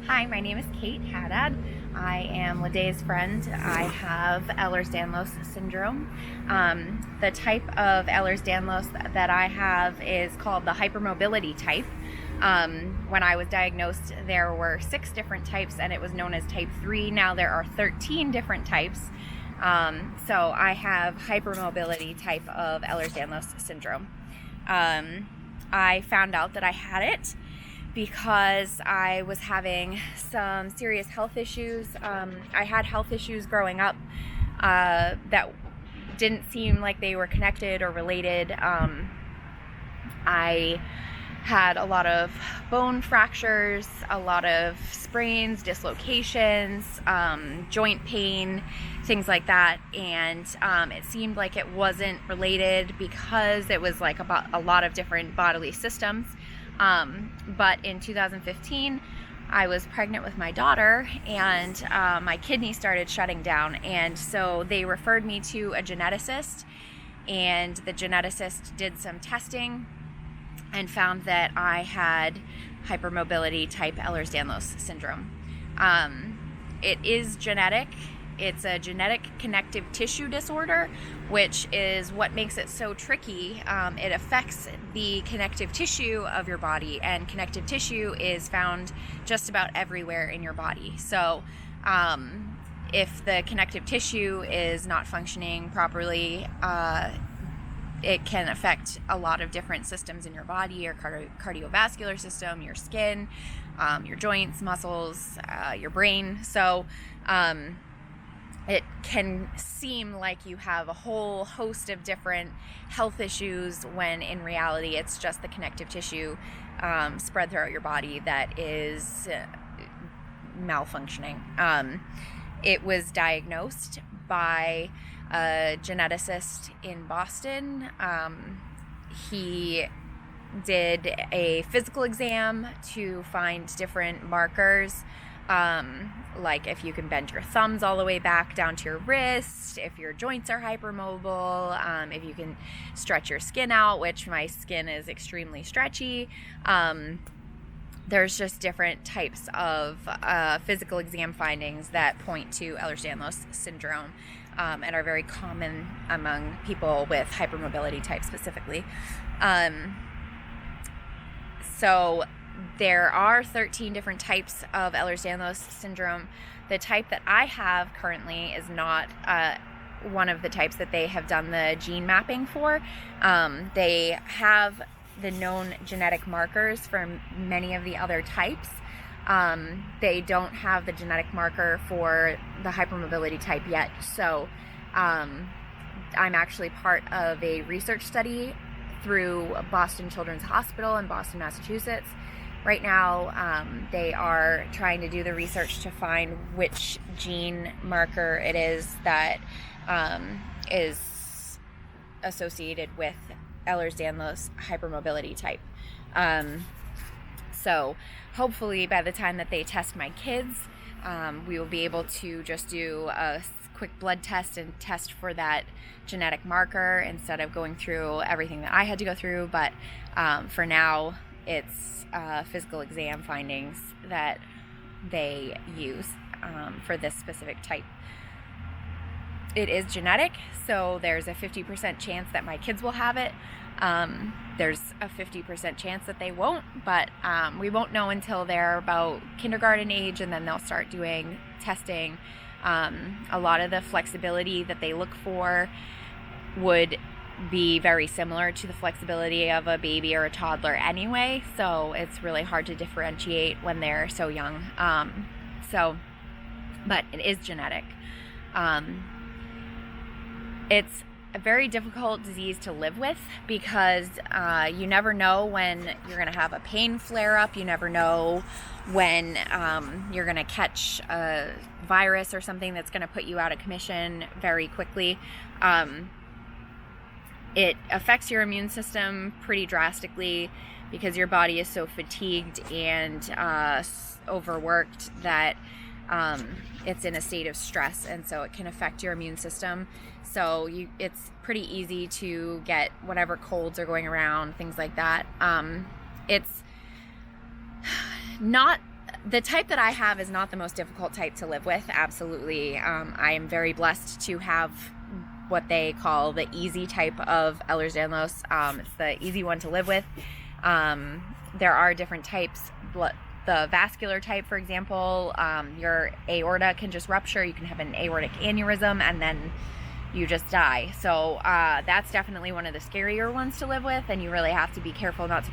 Hi, my name is Kait Haddad. I am Laday's friend. I have Ehlers-Danlos syndrome. The type of Ehlers-Danlos that I have is called the hypermobility type. When I was diagnosed, there were 6 different types, and it was known as type 3. Now there are 13 different types. So I have hypermobility type of Ehlers-Danlos syndrome. I found out that I had it because I was having some serious health issues. I had health issues growing up that didn't seem like they were connected or related. I had a lot of bone fractures, a lot of sprains, dislocations, joint pain, things like that. And it seemed like it wasn't related because it was like about a lot of different bodily systems. But in 2015, I was pregnant with my daughter, and my kidney started shutting down. And so they referred me to a geneticist, and the geneticist did some testing and found that I had hypermobility type Ehlers-Danlos syndrome. It is genetic. It's a genetic connective tissue disorder, which is what makes it so tricky. It affects the connective tissue of your body, and connective tissue is found just about everywhere in your body. So if the connective tissue is not functioning properly, it can affect a lot of different systems in your body, your cardiovascular system, your skin, your joints, muscles, your brain. So it can seem like you have a whole host of different health issues when in reality it's just the connective tissue spread throughout your body that is malfunctioning. It was diagnosed by a geneticist in Boston. He did a physical exam to find different markers, like if you can bend your thumbs all the way back down to your wrist, if your joints are hypermobile, if you can stretch your skin out, which my skin is extremely stretchy. There's just different types of physical exam findings that point to Ehlers-Danlos syndrome, and are very common among people with hypermobility type specifically. So there are 13 different types of Ehlers-Danlos syndrome. The type that I have currently is not one of the types that they have done the gene mapping for. They have the known genetic markers for many of the other types. They don't have the genetic marker for the hypermobility type yet. So I'm actually part of a research study through Boston Children's Hospital in Boston, Massachusetts. Right now, they are trying to do the research to find which gene marker it is that is associated with Ehlers-Danlos hypermobility type. So hopefully by the time that they test my kids, we will be able to just do a quick blood test and test for that genetic marker instead of going through everything that I had to go through. But for now, it's physical exam findings that they use for this specific type. It is genetic, so there's a 50% chance that my kids will have it. There's a 50% chance that they won't, but we won't know until they're about kindergarten age, and then they'll start doing testing. A lot of the flexibility that they look for would be very similar to the flexibility of a baby or a toddler anyway, so it's really hard to differentiate when they're so young. But it is genetic. It's a very difficult disease to live with because you never know when you're going to have a pain flare up. You never know when you're going to catch a virus or something that's going to put you out of commission very quickly. It affects your immune system pretty drastically because your body is so fatigued and overworked that it's in a state of stress, and so it can affect your immune system. So it's pretty easy to get whatever colds are going around, things like that. It's not The type that I have is not the most difficult type to live with, absolutely. I am very blessed to have what they call the easy type of Ehlers-Danlos. It's the easy one to live with. There are different types. The vascular type, for example, your aorta can just rupture. You can have an aortic aneurysm and then you just die. So that's definitely one of the scarier ones to live with, and you really have to be careful not to